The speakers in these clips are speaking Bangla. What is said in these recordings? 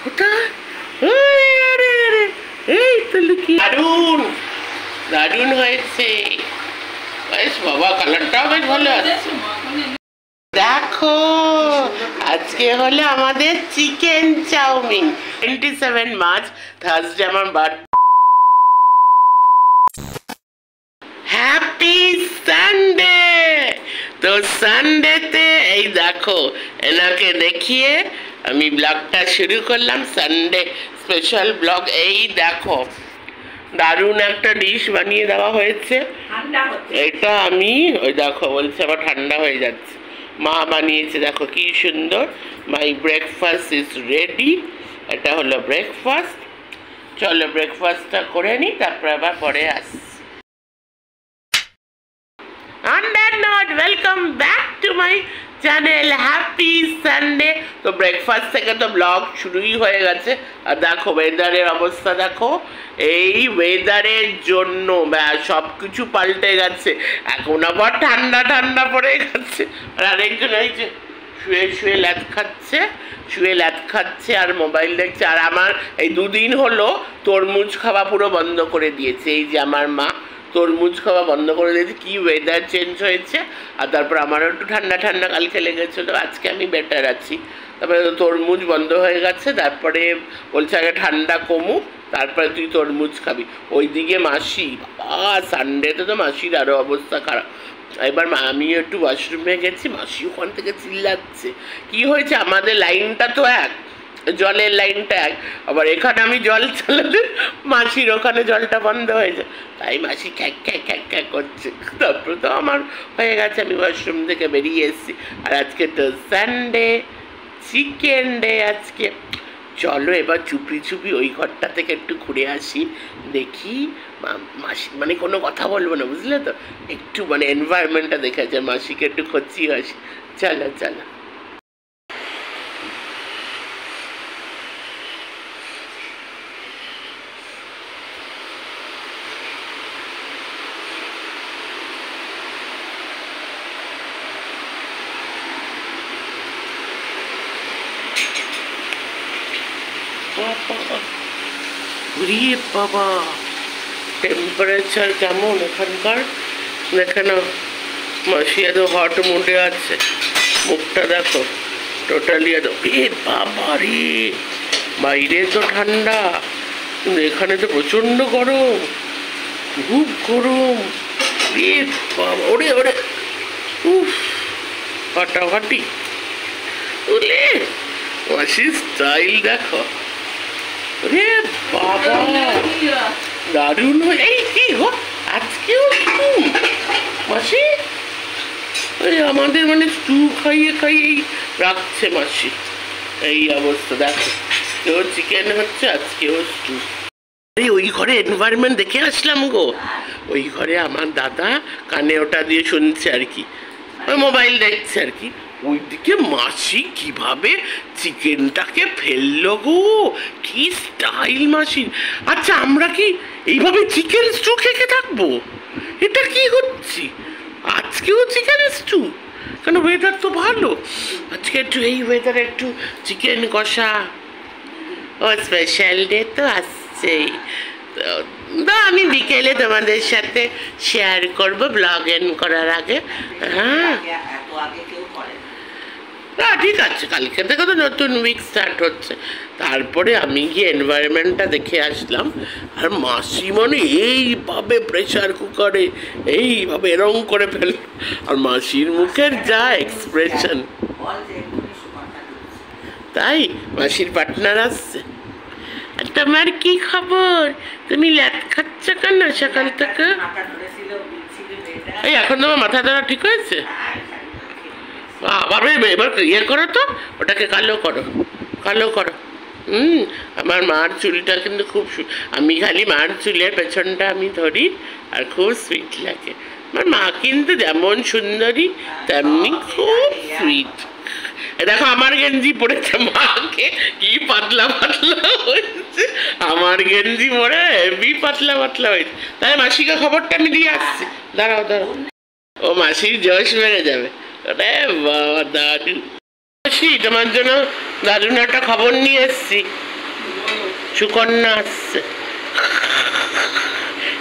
কোথায়? আরে আরে, এই তো লুকিয়ে। দারুণ দারুণ হয়েছে। বেশ বাবা, কালারটাও বেশ ভালো আছে। দেখো, আজকে হলো আমাদের চিকেন চাউমিন। 27 মার্চ, থার্সডে আমার বার্থডে। Happy Sunday. তো সানডেতে এই দেখো, এনাকে দেখিয়ে আমি ব্লগটা শুরু করলাম, সানডে স্পেশাল ব্লগ। এই দেখো, দারুণ একটা ডিশ বানিয়ে দেওয়া হয়েছে। এটা আমি ওই দেখো বলছে আবার ঠান্ডা হয়ে যাচ্ছে। মা বানিয়েছে, দেখো কি সুন্দর। My breakfast is ready. এটা হলো ব্রেকফাস্ট। চলো ব্রেকফাস্টটা করে নিই, তারপর আবার পরে আসি। On that note, welcome back to my channel. Happy Sunday. তো ব্রেকফাস্ট থেকে তো ব্লগ শুরুই হয়ে গেছে। আর দেখো ওয়েদারের অবস্থা দেখো। এই ওয়েদারের জন্য সব কিছু পাল্টে গেছে। এখন আবার ঠান্ডা ঠান্ডা পড়ে গেছে। আর আরেকজন এই যে শুয়ে শুয়ে ল্যাদ খাচ্ছে আর মোবাইল দেখছে। আর আমার এই দুদিন হলো তরমুজ খাওয়া পুরো বন্ধ করে দিয়েছে। এই যে আমার মা তরমুজ খাওয়া বন্ধ করে দিয়েছে। কি ওয়েদার চেঞ্জ হয়েছে। আর তারপর আমারও একটু ঠান্ডা ঠান্ডা কালকে লেগেছিল, আজকে আমি বেটার আছি। তারপরে তরমুজ বন্ধ হয়ে গেছে। তারপরে বলছে আগে ঠান্ডা কমুক, তারপরে তুই তরমুজ খাবি। ওইদিকে মাসি, বাবা সানডেতে তো মাসির আরও অবস্থা খারাপ। এবার আমিও একটু ওয়াশরুমে গেছি, মাসি ওখান থেকে চিল্লাচ্ছে। কি হয়েছে, আমাদের লাইনটা তো এক, জলের লাইনটা এক, আবার এখানে আমি জল চালালে মাসির ওখানে জলটা বন্ধ হয়ে যায়। তাই মাসি খ্যাক খ্যাক খ্যাক খ্যাক করছে। তারপরে তো আমার হয়ে গেছে, আমি ওয়াশরুম থেকে বেরিয়ে এসেছি। আর আজকে তো সানডে, চিকেন ডে আজকে। চলো এবার চুপি চুপি ওই ঘরটা থেকে একটু ঘুরে আসি, দেখি মাসি, মানে কোনো কথা বলবো না বুঝলে তো, একটু মানে এনভায়রনমেন্টটা দেখে যায়, মাসিকে একটু খোঁচিয়ে আসি। চলো চলো। বাবা টেম্পারেচার কেমন এখানকার, দেখে না। মাসি এত হট মুডে আছে, মুখটা দেখো টোটালি এত। বাবা রে, বাইরে তো ঠান্ডা কিন্তু এখানে তো প্রচন্ড গরম, খুব গরম। বাবা ওরে ওরে, উফ ফাটাফাটি। ওরে মাসির স্টাইল দেখো। রে বাবা দারুণ। এই কি গো, আজকেও মাসি ওই আমাদের মানে স্টু খাইয়ে খাইয়েই রাখছে মাসি। এই অবস্থা দেখো, কেউ চিকেন হচ্ছে, আজকেও স্টু। এই ওই ঘরে এনভায়রনমেন্ট দেখে আসলাম গো। ওই ঘরে আমার দাদা কানে ওটা দিয়ে শুনছে আর কি, ওই মোবাইল দেখছে আর কি। ওইদিকে মাসি কিভাবে চিকেনটাকে ফেললো গো, কি স্টাইল মাসির। আচ্ছা আমরা কি এইভাবে চিকেন স্টু খেতে থাকবো? এটা কি হচ্ছে, আজকেও চিকেন স্টু? কেন ওয়েদার তো ভালো আজকে, একটু এই ওয়েদারে একটু চিকেন কষা। ও স্পেশাল ডে তো আসছেই, তো আমি বিকেলে তোমাদের সাথে শেয়ার করবো ব্লগ এন্ড করার আগে। হ্যাঁ না ঠিক আছে, কালকে থেকে তো নতুন উইক স্টার্ট হচ্ছে। তারপরে আমি গিয়ে এনভায়রনমেন্টটা দেখে আসলাম। আর মাসি মানে এইভাবে প্রেশার কুকারে এইভাবে এরম করে ফেল। আর মাসির মুখের যা এক্সপ্রেশন, তাই মাসির পার্টনার আসছে। তোমার কি খবর, তুমি ল্যাদ খাচ্ছ কেন সকাল থেকে? এই এখন তোমার মাথা ধরা ঠিক হয়েছে? আবার এবার ইয়ে করো তো, ওটাকে কালো করো, কালো করো। আমার মার চুলটা কিন্তু খুব, আমি খালি মার চুলের পেছনটা আমি ধরি আর খুব সুইট লাগে। আমার মা কিন্তু যেমন সুন্দরী তেমনি খুব সুইট। দেখো আমার গেঞ্জি পড়েছে, মাকে কি পাতলা পাতলা হয়েছে, আমার গেঞ্জি পরে হেভি পাতলা পাতলা হয়েছে। তাই মাসিকে খবরটা আমি দিয়ে আসছি, দাঁড়াও দাঁড়াও, ও মাসির জশ বেড়ে যাবে। আরে বাবা দারুণ মাসি, তোমার জন্য দারুণ একটা খবর নিয়ে এসছি। সুকন্যা আসছে,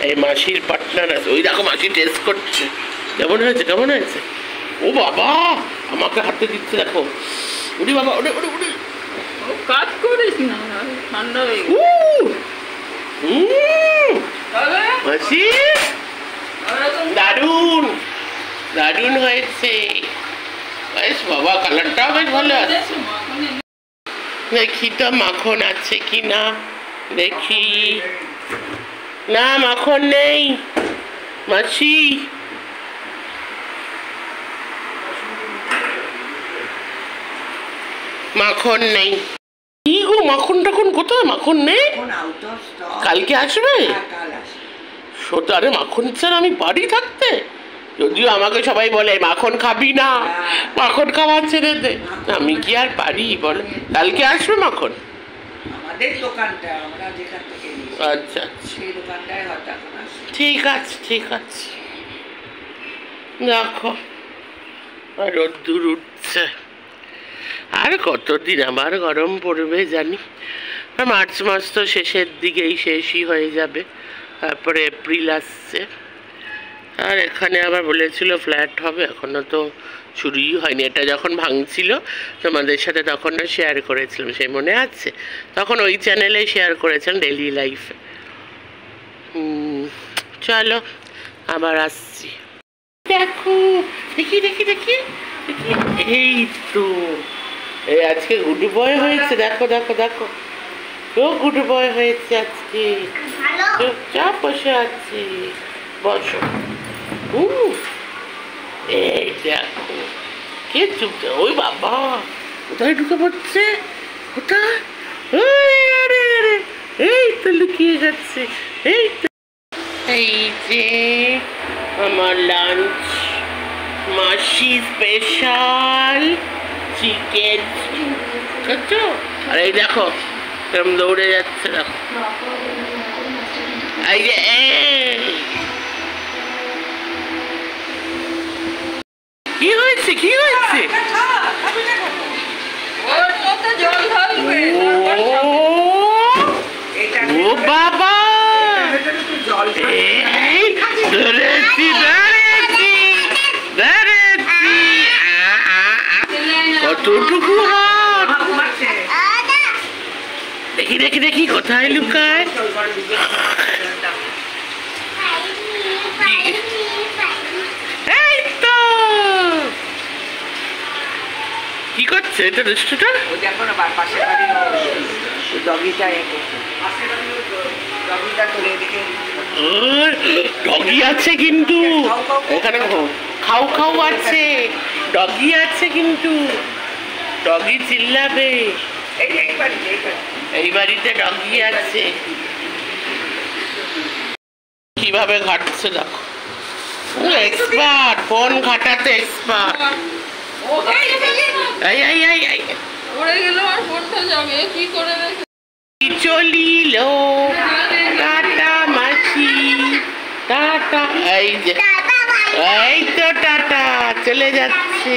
এই মাসির পার্টনার আছে। ওই দেখো মাসি টেস্ট করছে, কেমন হয়েছে কেমন হয়েছে। ও বাবা আমাকে হাতে দিচ্ছে দেখো। উড়ি বাবা উড়ে উড়ে উড়ে। কাজ করিস না, ঠান্ডা হয়ে মাসি দারুন দারুন হয়েছে। বেশ বাবা কালারটাও বেশ ভালো আছে। দেখি তো মাখন আছে কি না, দেখি। না মাখন নেই মাসি। মাখন নেই। কি গো মাখন টাখন কোথায়? মাখন নেই, কালকে আসবে। সোতারে মাখন ছাড়া আমি বাড়ি থাকতে, যদিও আমাকে সবাই বলে মাখন খাবি না, মাখন খাওয়া ছেড়ে দে। আমি কি আর পারি বলো? কালকে আসবে মাখন। আচ্ছা আচ্ছা ঠিক আছে ঠিক আছে। দেখো রোদ্দুর উঠছে, আর কতদিন আবার গরম পড়বে জানি। মার্চ মাস তো শেষের দিকেই শেষই হয়ে যাবে, তারপরে এপ্রিল আসছে। আর এখানে আবার বলেছিল ফ্ল্যাট হবে, এখনো তো শুরুই হয়নি। এটা যখন ভাঙছিল তোমাদের সাথে তখন শেয়ার করেছিলাম, সেই মনে আছে? তখন ওই চ্যানেলে শেয়ার করেছিলাম ডেইলি লাইফে। চলো আবার আসছি। দেখো দেখি দেখি দেখি দেখি, এই তো এই আজকে গুড বয় হয়েছে। দেখো দেখো দেখো, তো গুড বয় হয়েছে আজকে। চুপচাপ বসে আছে, বসো। এই দেখো কে চুপচাপ। ওই বাবা কোথায় ঢুকে পড়ছে, কোথায়? আরে আরে এই তো লুকিয়ে যাচ্ছে। এই তো এই যে আমার লাঞ্চ, মাসি স্পেশাল চিকেন। বুঝছো? আর এই দেখো কেমন দৌড়ে যাচ্ছে, দেখো। এই যে কি হয়েছে কি হয়েছে? ও বাবা ধরেছি ধরেছি ধরেছি। কতটুকু হাত, দেখি দেখি দেখি কোথায় লুকায়। এই তো কি করছে এটা দুষ্টুটা? ডগি আছে কিন্তু এখানে, খাও খাও আছে, ডগি আছে কিন্তু, ডগি চিল্লাবে। এই বাড়িতে ডগি আছে। কিভাবে ঘাটছে দেখো, এক্সপার্ট, ফোন ঘাটাতে এক্সপার্ট। এই এই এই এই পড়ে গেল আর ফোনটা যাবে কি করে? চলিল টাটা মাসি টাটা। এই যে এই তো টাটা চলে যাচ্ছে,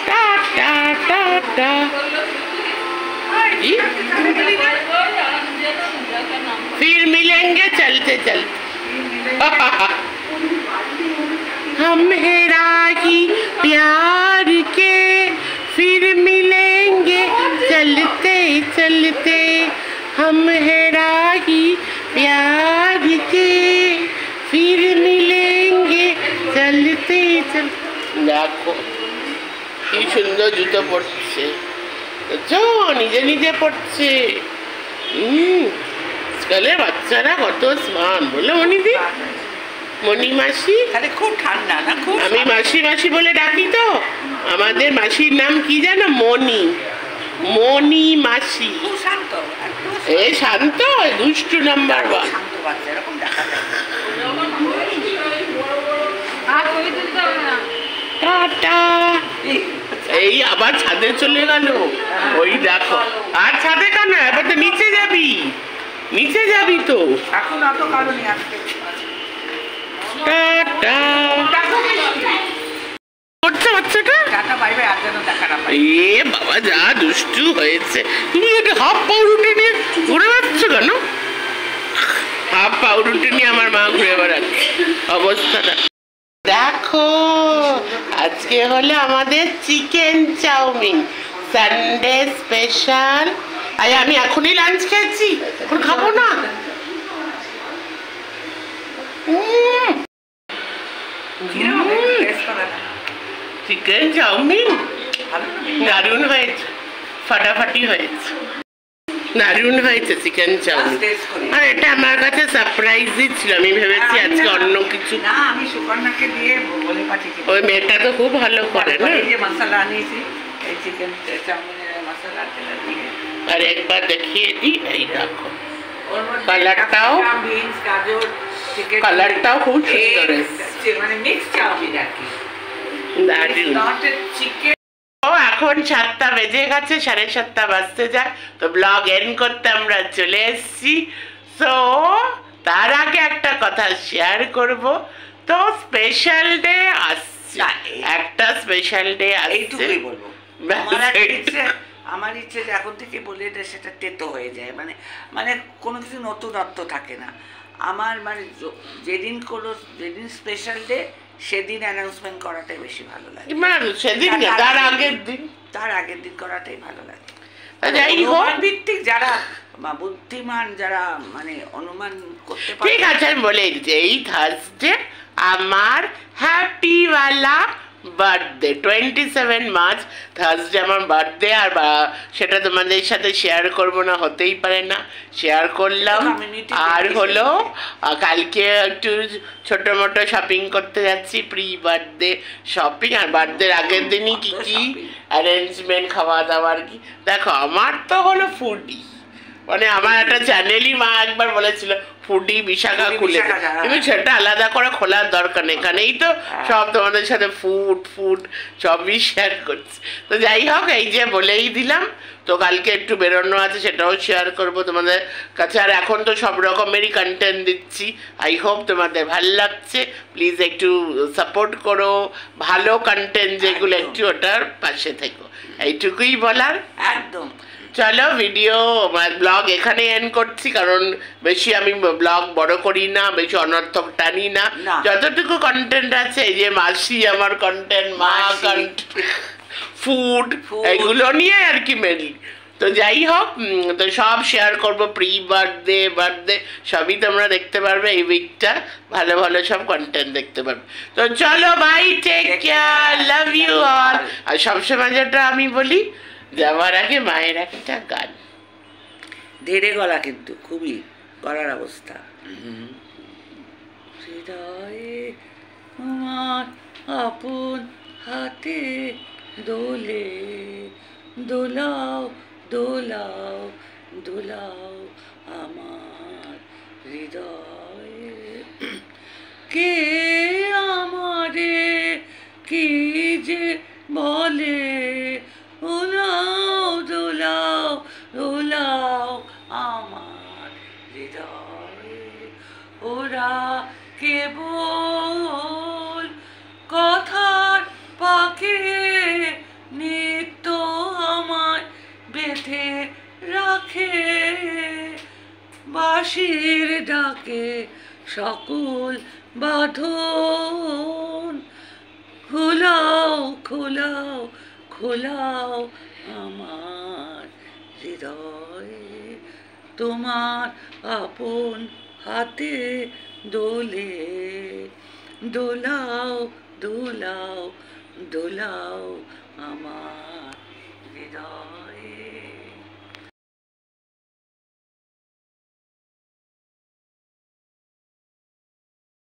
টাটা টাটা। फिर मिलेंगे चलते चलते। हम हैं राही प्यार के, फिर मिलेंगे चलते चलते। हम हैं राही प्यार के, फिर मिलेंगे चलते चलते। देखो কি সুন্দর জুতো পড়ছে, নিজে নিজে পড়ছে। স্কুলে বাচ্চারা কত স্মার্ট বলো মনিদি, মনি মাসি। খুব ঠান্ডা না? খুব। আমি মাসি মাসি বলে ডাকি তো। আমাদের মাসির নাম কি জানো? মনি, মনি মাসি। এ শান্ত, দুষ্টু নাম্বার ওয়ান। টাটা। এই আবার ছাদে চলে গেল, ওই দেখো। আর ছাদে কেন? এবার তো নিচে যাবি, নিচে যাবি তো। এখন অত কারণে আসতে। টাটা। করছে বাচ্চাটা? টাটা বাই বাই, আর যেন দেখা না পাই। এ বাবা যা দুষ্টু হয়েছে। তুমি একটা হাফ পাউরুটি নিয়ে ঘুরে বেড়াচ্ছ কেন? হাফ পাউরুটি নিয়ে আমার মা ঘুরে বেড়াচ্ছে অবস্থাটা দেখো। আজকে হলো আমাদের চিকেন চাউমিন, সানডে স্পেশাল। আরে আমি এখনই লাঞ্চ খেয়েছি, এখন খাবো না। চিকেন চাউমিন দারুণ হয়েছে, ফাটাফাটি হয়েছে, দারুণ হয়েছে চিকেন চাউমিন। আর এটা আমার কাছে সারপ্রাইজই ছিল, আমি ভেবেছি আজকে অন্য কিছু। না, আমি সুকন্যাকে দিয়ে বলে পাঠিয়েছি। ওই মেয়েটা তো খুব ভালো করে না। এই যে মশলা আনিয়েছি, এই চিকেন চাউমিনের মশলা দিয়ে। আর একবার দেখিয়ে দিই, এই দেখো ওর মধ্যে কালারটাও, বিনস, গাজর, চিকেন, কালারটাও খুব সুন্দর এসেছে, মানে মিক্স চাউমিন আর কি। দারুণ। Not chicken. ও এখন 7টা বেজে গেছে, 7:30 বাজতে যায়, তো ব্লগ এন্ড করতে আমরা চলে এসেছি। সো তার আগে একটা কথা শেয়ার করব, তো স্পেশাল ডে আসছে, একটা স্পেশাল ডে আসছে, এইটুকুই বলবো। আমার ইচ্ছে যে এখন থেকে বলে দে, সেটা তেতো হয়ে যায়, মানে মানে কোনো কিছু নতুনত্ব থাকে না আমার। মানে যেদিন স্পেশাল ডে সেদিন অ্যানাউন্সমেন্ট করাটাই বেশি ভালো লাগে। সেদিন তার আগের দিন করাটাই ভালো লাগে। যাই হোক, ভিত্তিক যারা বুদ্ধিমান, যারা মানে অনুমান করতে পারে। ঠিক আছে, আমি বলে দিচ্ছি, এই থার্সডে আমার হ্যাপিওয়ালা বার্থডে, 27 মার্চ থার্সডে আমার বার্থডে। আর সেটা তোমাদের সাথে শেয়ার করবো না, হতেই পারে না, শেয়ার করলাম। আর হলো কালকে একটু ছোটো মোটো শপিং করতে যাচ্ছি, প্রি বার্থডে শপিং। আর বার্থডের আগের দিনই কী কী অ্যারেঞ্জমেন্ট, খাওয়া দাওয়ার কি। দেখো আমার তো হলো ফুডি, মানে আমার একটা চ্যানেলই মা একবার বলেছিল ফুডি বিশাখা খুলে, কিন্তু সেটা আলাদা করে খোলার দরকার নেই, এখানেই তো সব তোমাদের সাথে ফুড সবই শেয়ার করছি। তো যাই হোক, এই যে বলেই দিলাম, তো কালকে একটু বেরোনো আছে, সেটাও শেয়ার করবো তোমাদের কাছে। আর এখন তো সব রকমেরই কন্টেন্ট দিচ্ছি, আই হোপ তোমাদের ভালো লাগছে। প্লিজ একটু সাপোর্ট করো, ভালো কন্টেন্ট যেগুলো, একটু ওটার পাশে থেকো, এইটুকুই বলার। একদম। চলো ভিডিও ব্লগ এখানে এন্ড করছি, কারণ বেশি আমি ব্লগ বড় করি না, বেশি অনর্থক টানি না। যতটুকু কন্টেন্ট আছে, এই যে মাসি আমার কন্টেন্ট, মা ফুড, এগুলো নিয়ে আর কি মেনলি। তো যাই হোক, তো সব শেয়ার করবো, প্রি বার্থডে সবই তোমরা দেখতে পারবে এই উইকটা, ভালো ভালো সব কন্টেন্ট দেখতে পারবে। তো চলো bye, take care, love you all. আর সবসময় যেটা আমি বলি, যাওয়ার আগে মায়ের একটা গান, ধীরে গলা, কিন্তু খুবই গলার অবস্থা। হৃদয়ে আমার আপন হাতে দোলে, দোলাও দোলাও দোলাও আমার হৃদয়ে। কে আমারে কি যে বলে, দোলাও দোলাও দোলাও আমার হৃদয়ে। ওরা কেবল কথার পাখি, নিত্য আমায় বেঁধে রাখে, বাঁশির ডাকে সকল বাঁধন। খোলাও খোলাও খোলাও আমার হৃদয়ে, তোমার আপন হাতে দোলে, দোলাও দোলাও দোলাও আমার হৃদয়ে।